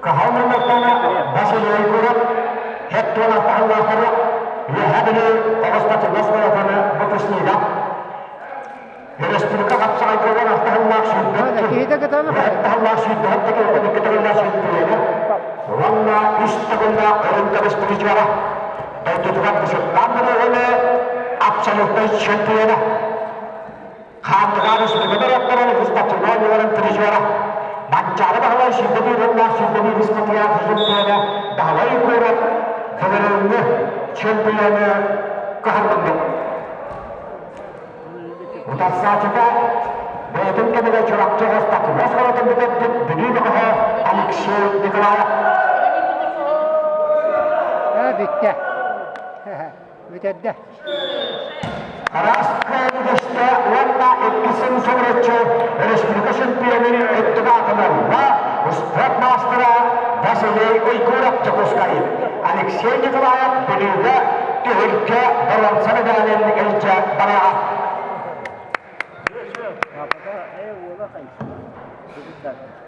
كهوننا بسيط يقول هتونا فعلا فرق يهدني أوسط النصب يفهم بتسنيدا يرستلك خمسة يقولون أفتحنا شدة أفتحنا شدة تكلم بكتير شدة والله استغلنا أنت بسترجعه تجرب بسلطان ولا absolute شدة خاطر سبحانه وتعالى يستطيعون ولا ترجعه بانجار bahwa sidami ronna sidami bismatiya hizbiyana dawai kurat dawarunne champiyana kaharmandu utassa juga betul kada churak churak tak wasara tempat begini kah alexi dikelaya bitta bitta Raska desta wala ikisim somrecho respublika championini ittiba kamarwa ustad mastera dasle oy kurak chakoskari alexei nikolaya beliga tehilka dalam sanadanen ilja baraa